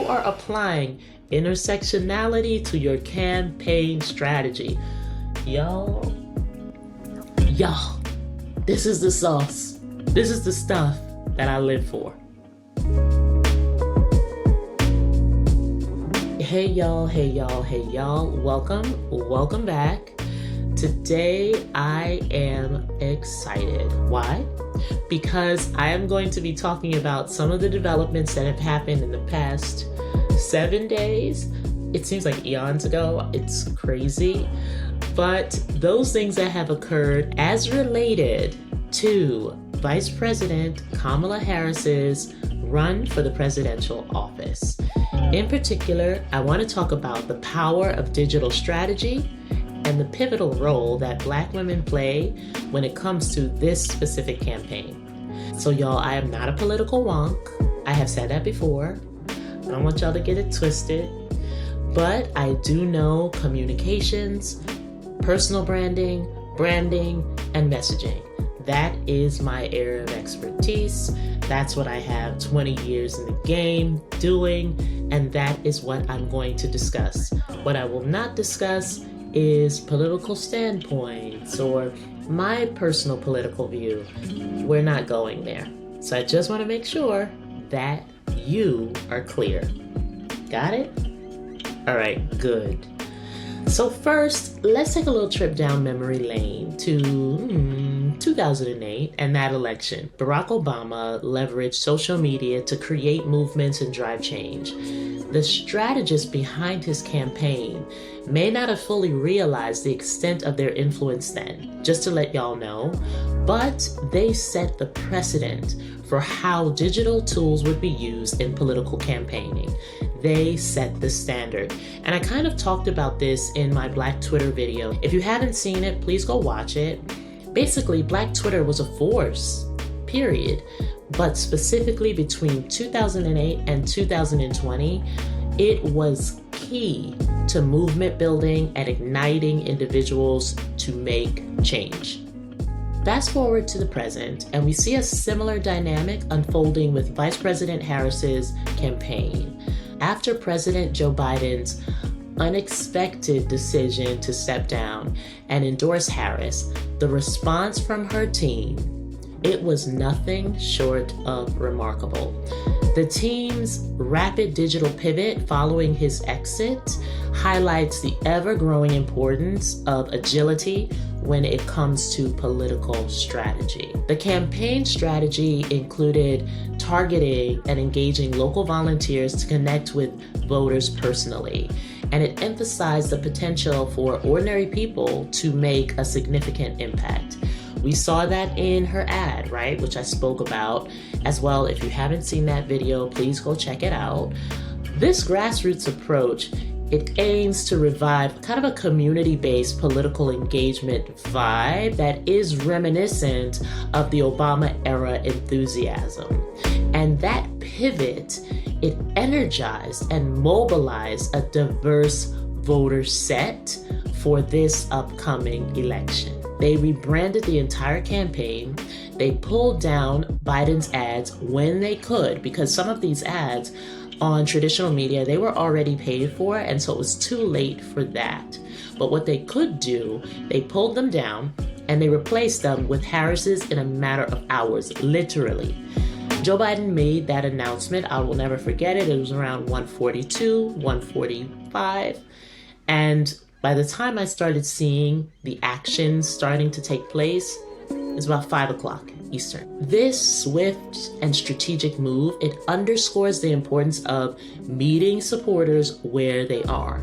you are applying intersectionality to your campaign strategy. Y'all, this is the sauce. This is the stuff that I live for. Hey y'all, welcome back. Today I am excited. Why? Because I am going to be talking about some of the developments that have happened in the past 7 days. It seems like eons ago. It's crazy. But those things that have occurred as related to Vice President Kamala Harris's run for the presidential office. In particular, I want to talk about the power of digital strategy and the pivotal role that Black women play when it comes to this specific campaign. So y'all, I am not a political wonk. I have said that before. I don't want y'all to get it twisted. But I do know communications, personal branding, and messaging. That is my area of expertise. That's what I have 20 years in the game doing, and that is what I'm going to discuss. What I will not discuss is political standpoints or my personal political view. We're not going there. So I just want to make sure that you are clear. Got it? All right, good. So first, let's take a little trip down memory lane to 2008 and that election. Barack Obama leveraged social media to create movements and drive change. The strategists behind his campaign may not have fully realized the extent of their influence then, just to let y'all know, but they set the precedent for how digital tools would be used in political campaigning. They set the standard. And I kind of talked about this in my Black Twitter video. If you haven't seen it, please go watch it. Basically, Black Twitter was a force, period. But specifically between 2008 and 2020, it was key to movement building and igniting individuals to make change. Fast forward to the present, and we see a similar dynamic unfolding with Vice President Harris's campaign. After President Joe Biden's unexpected decision to step down and endorse Harris, the response from her team, it was nothing short of remarkable. The team's rapid digital pivot following his exit highlights the ever-growing importance of agility when it comes to political strategy. The campaign strategy included targeting and engaging local volunteers to connect with voters personally, and it emphasized the potential for ordinary people to make a significant impact. We saw that in her ad, right, which I spoke about as well. If you haven't seen that video, please go check it out. This grassroots approach, it aims to revive kind of a community-based political engagement vibe that is reminiscent of the Obama era enthusiasm. And that pivot, it energized and mobilized a diverse voter set for this upcoming election. They rebranded the entire campaign. They pulled down Biden's ads when they could, because some of these ads on traditional media, they were already paid for, and so it was too late for that. But what they could do, they pulled them down and they replaced them with Harris's in a matter of hours, literally. Joe Biden made that announcement. I will never forget it. It was around 1:42, 1:45. And by the time I started seeing the actions starting to take place, it was about 5 o'clock Eastern. This swift and strategic move, it underscores the importance of meeting supporters where they are.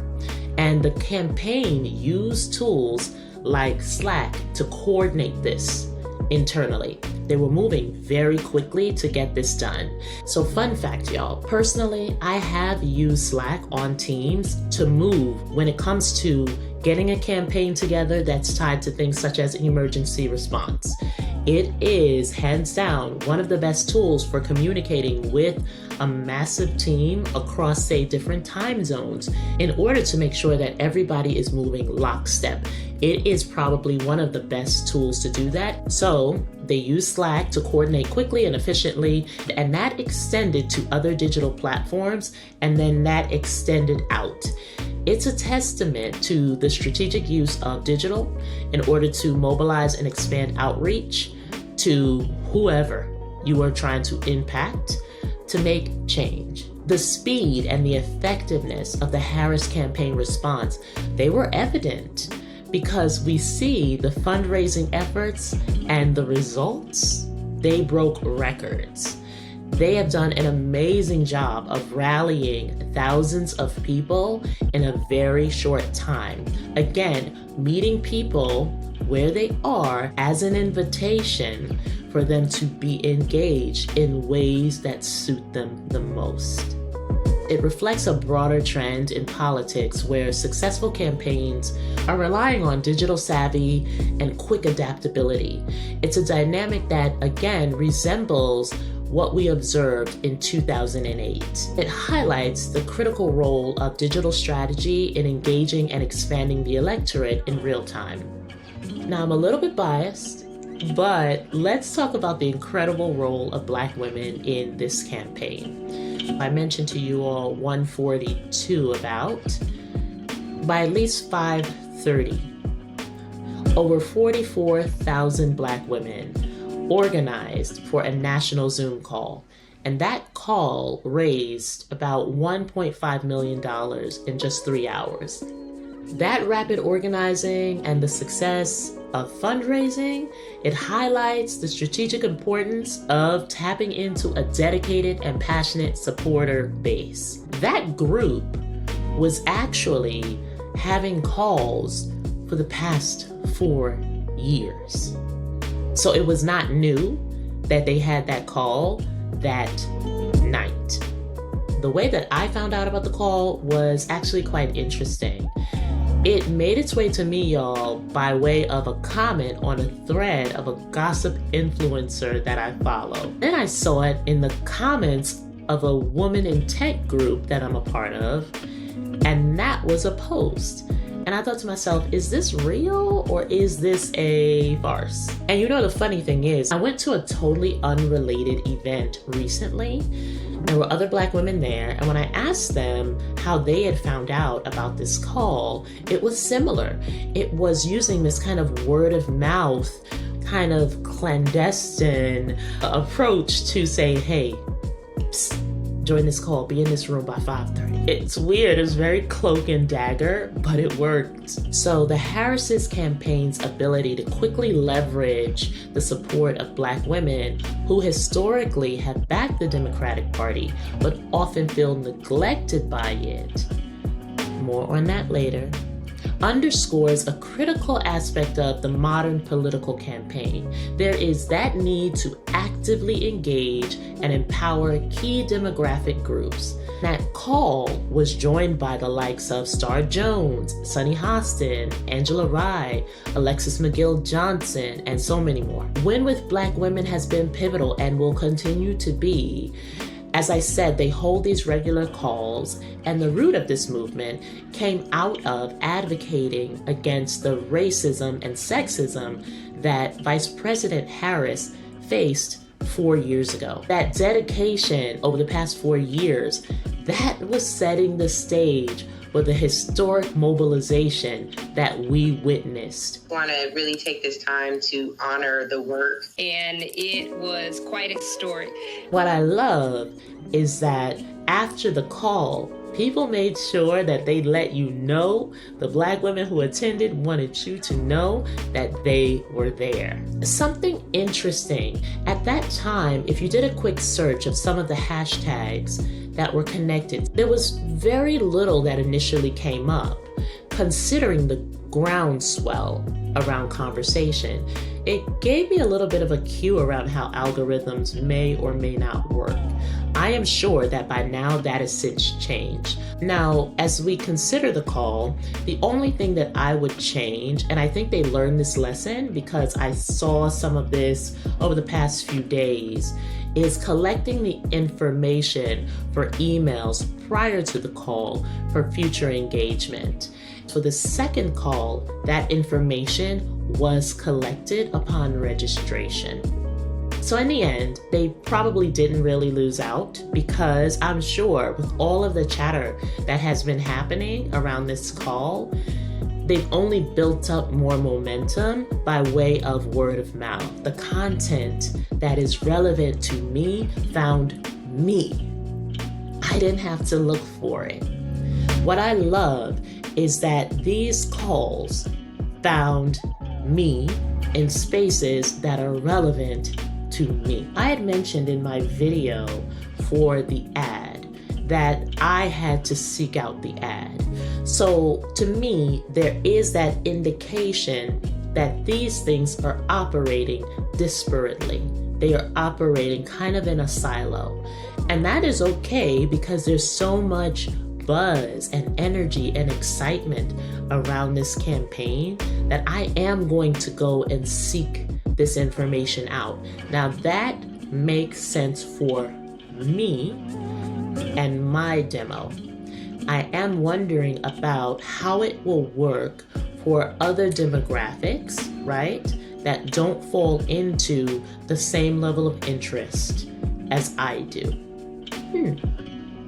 And the campaign used tools like Slack to coordinate this internally. They were moving very quickly to get this done. So fun fact, y'all, personally, I have used Slack on Teams to move when it comes to getting a campaign together that's tied to things such as emergency response. It is, hands down, one of the best tools for communicating with a massive team across, say, different time zones in order to make sure that everybody is moving lockstep. it is probably one of the best tools to do that. So they use Slack to coordinate quickly and efficiently, and that extended to other digital platforms, and then that extended out. It's a testament to the strategic use of digital in order to mobilize and expand outreach to whoever you are trying to impact to make change. The speed and the effectiveness of the Harris campaign response, they were evident because we see the fundraising efforts and the results, they broke records. They have done an amazing job of rallying thousands of people in a very short time. Again, meeting people where they are as an invitation for them to be engaged in ways that suit them the most. It reflects a broader trend in politics where successful campaigns are relying on digital savvy and quick adaptability. It's a dynamic that, again, resembles what we observed in 2008. It highlights the critical role of digital strategy in engaging and expanding the electorate in real time. Now, I'm a little bit biased, but let's talk about the incredible role of Black women in this campaign. I mentioned to you all 142 about. By at least 5:30, over 44,000 Black women organized for a national Zoom call. And that call raised about $1.5 million in just 3 hours. That rapid organizing and the success of fundraising, it highlights the strategic importance of tapping into a dedicated and passionate supporter base. That group was actually having calls for the past 4 years. So it was not new that they had that call that night. The way that I found out about the call was actually quite interesting. It made its way to me, y'all, by way of a comment on a thread of a gossip influencer that I follow. Then I saw it in the comments of a woman in tech group that I'm a part of, and that was a post. And I thought to myself, is this real or is this a farce? And you know, the funny thing is, I went to a totally unrelated event recently. There were other Black women there, and when I asked them how they had found out about this call, it was similar. It was using this kind of word of mouth, kind of clandestine approach to say, hey, psst, join this call, be in this room by 5:30. It's weird, it's very cloak and dagger, but it worked. So the Harris's campaign's ability to quickly leverage the support of Black women who historically have backed the Democratic Party, but often feel neglected by it, more on that later, underscores a critical aspect of the modern political campaign. There is that need to actively engage and empower key demographic groups. That call was joined by the likes of Star Jones, Sunny Hostin, Angela Rye, Alexis McGill Johnson, and so many more. Win with Black women has been pivotal and will continue to be. As I said, they hold these regular calls, and the root of this movement came out of advocating against the racism and sexism that Vice President Harris faced 4 years ago. That dedication over the past 4 years, that was setting the stage for the historic mobilization that we witnessed. I want to really take this time to honor the work. And it was quite historic. What I love is that after the call, people made sure that they let you know, the Black women who attended wanted you to know that they were there. Something interesting, at that time, if you did a quick search of some of the hashtags that were connected, there was very little that initially came up, considering the groundswell around conversation. It gave me a little bit of a cue around how algorithms may or may not work. I am sure that by now that has since changed. Now, as we consider the call, the only thing that I would change, and I think they learned this lesson because I saw some of this over the past few days, is collecting the information for emails prior to the call for future engagement. For the second call, that information was collected upon registration. So in the end, they probably didn't really lose out, because I'm sure with all of the chatter that has been happening around this call, they've only built up more momentum by way of word of mouth. The content that is relevant to me found me. I didn't have to look for it. What I love is that these calls found me in spaces that are relevant to me. I had mentioned in my video for the ad that I had to seek out the ad. So to me, there is that indication that these things are operating disparately. They are operating kind of in a silo. And that is okay, because there's so much buzz and energy and excitement around this campaign that I am going to go and seek this information out. Now that makes sense for me and my demo. I am wondering about how it will work for other demographics, right, that don't fall into the same level of interest as I do.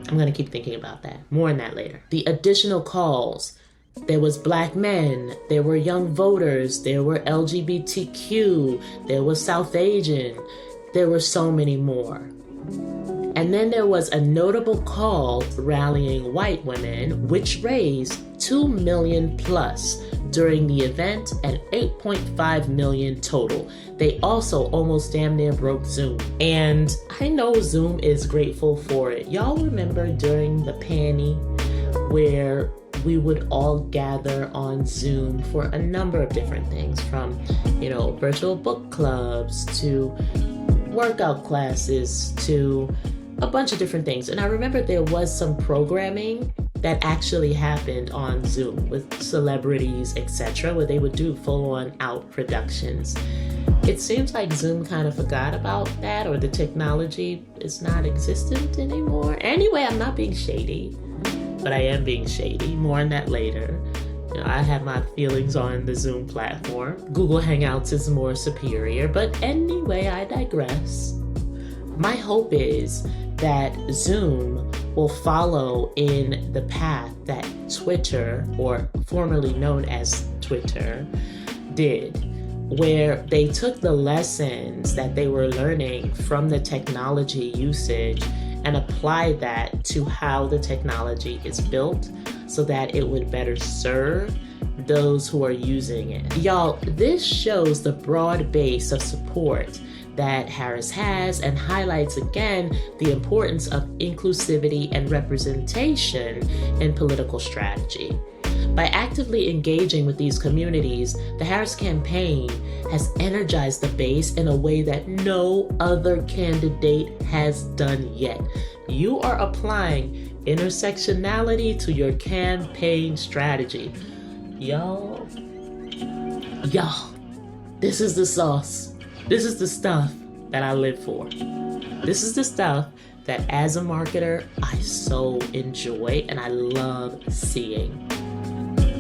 I'm gonna keep thinking about that. More on that later. The additional calls. There was Black men, there were young voters, there were LGBTQ, there was South Asian, there were so many more. And then there was a notable call rallying white women, which raised $2 million plus during the event and $8.5 million total. They also almost damn near broke Zoom. And I know Zoom is grateful for it. Y'all remember during the panty where we would all gather on Zoom for a number of different things, from, virtual book clubs to workout classes to a bunch of different things. And I remember there was some programming that actually happened on Zoom with celebrities, etc., where they would do full-on out productions. It seems like Zoom kind of forgot about that, or the technology is not existent anymore. Anyway, I'm not being shady, but I am being shady. More on that later. I have my feelings on the Zoom platform. Google Hangouts is more superior, but anyway, I digress. My hope is that Zoom will follow in the path that Twitter, or formerly known as Twitter, did, where they took the lessons that they were learning from the technology usage and applied that to how the technology is built so that it would better serve those who are using it. Y'all, this shows the broad base of support that Harris has, and highlights again the importance of inclusivity and representation in political strategy. By actively engaging with these communities, the Harris campaign has energized the base in a way that no other candidate has done yet. You are applying intersectionality to your campaign strategy. Y'all, this is the sauce. This is the stuff that I live for. This is the stuff that as a marketer, I so enjoy and I love seeing.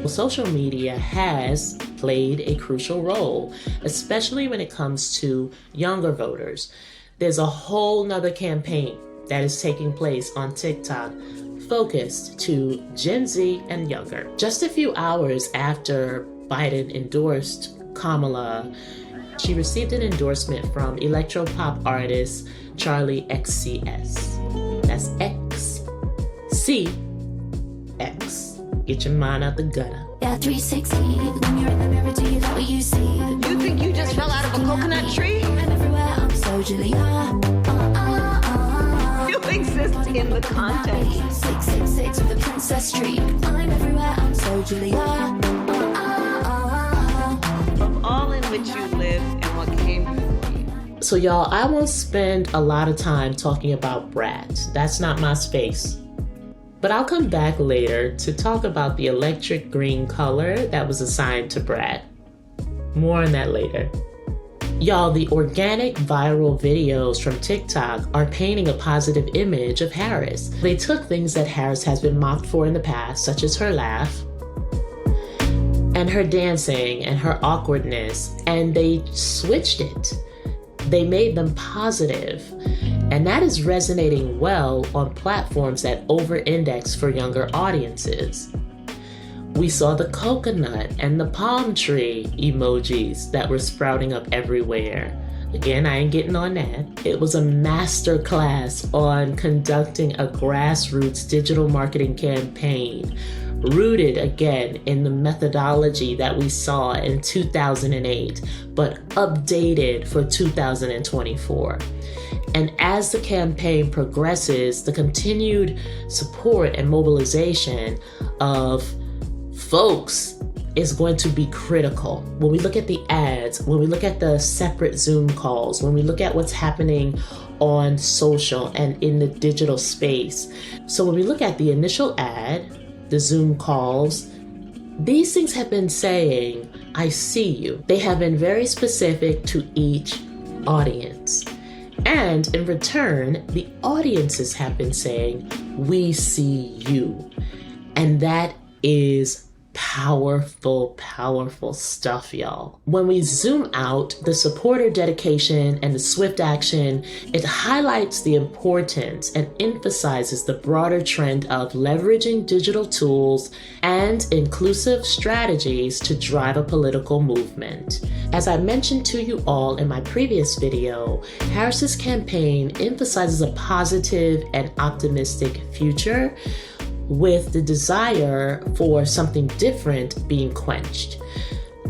Social media has played a crucial role, especially when it comes to younger voters. There's a whole nother campaign that is taking place on TikTok focused to Gen Z and younger. Just a few hours after Biden endorsed Kamala, she received an endorsement from electropop artist Charlie XCX. That's XCX. Get your mind out the gutter. Yeah, 360. When you're in the mirror, do you like what you see? You think you just fell out of a coconut tree? I'm everywhere, I'm so Julia. You exist in the context. 666 with a princess streak. I'm everywhere, I'm so Julia. Of all in which you live and what came before you. So y'all, I won't spend a lot of time talking about Brat. That's not my space. But I'll come back later to talk about the electric green color that was assigned to Brat. More on that later. Y'all, the organic viral videos from TikTok are painting a positive image of Harris. They took things that Harris has been mocked for in the past, such as her laugh, and her dancing and her awkwardness, and they switched it. They made them positive. And that is resonating well on platforms that over-index for younger audiences. We saw the coconut and the palm tree emojis that were sprouting up everywhere. Again, I ain't getting on that. It was a master class on conducting a grassroots digital marketing campaign, rooted again in the methodology that we saw in 2008, but updated for 2024. And as the campaign progresses, the continued support and mobilization of folks is going to be critical. When we look at the ads, when we look at the separate Zoom calls, when we look at what's happening on social and in the digital space. So when we look at the initial ad, the Zoom calls, these things have been saying, I see you. They have been very specific to each audience. And in return, the audiences have been saying, we see you. And that is powerful, powerful stuff, y'all. When we zoom out, the supporter dedication and the swift action, it highlights the importance and emphasizes the broader trend of leveraging digital tools and inclusive strategies to drive a political movement. As I mentioned to you all in my previous video, Harris's campaign emphasizes a positive and optimistic future, with the desire for something different being quenched.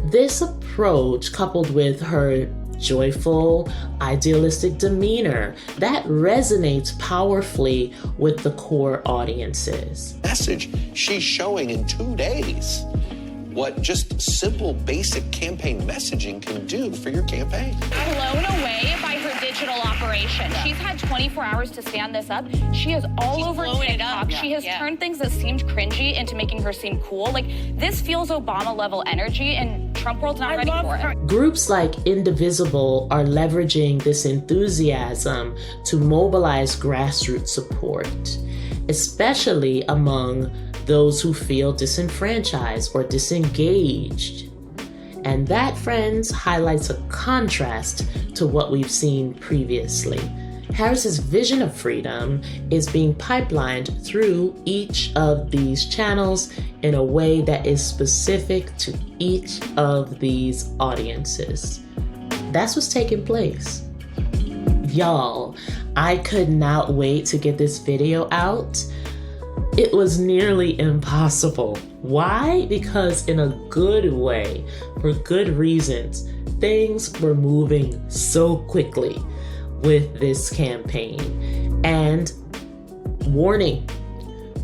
This approach, coupled with her joyful, idealistic demeanor, that resonates powerfully with the core audiences. Message she's showing in 2 days what just simple, basic campaign messaging can do for your campaign. Blown away by her digital operation. She's had 24 hours to stand this up. She is all over TikTok. She has turned things that seemed cringy into making her seem cool. Like, this feels Obama-level energy, and Trump world's not ready for it. Groups like Indivisible are leveraging this enthusiasm to mobilize grassroots support, especially among those who feel disenfranchised or disengaged. And that, friends, highlights a contrast to what we've seen previously. Harris's vision of freedom is being pipelined through each of these channels in a way that is specific to each of these audiences. That's what's taking place. Y'all, I could not wait to get this video out. It was nearly impossible. Why? Because in a good way, for good reasons, things were moving so quickly with this campaign. And warning,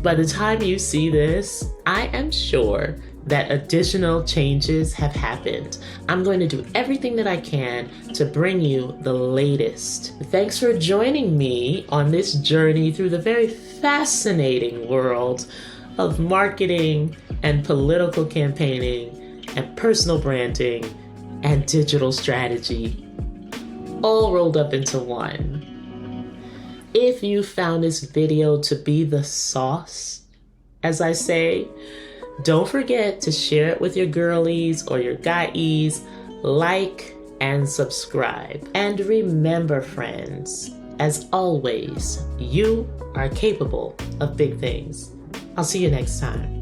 by the time you see this, I am sure that additional changes have happened. I'm going to do everything that I can to bring you the latest. Thanks for joining me on this journey through the very fascinating world of marketing and political campaigning and personal branding and digital strategy, all rolled up into one. If you found this video to be the sauce, as I say, don't forget to share it with your girlies or your guys, like and subscribe. And remember, friends, as always, you are capable of big things. I'll see you next time.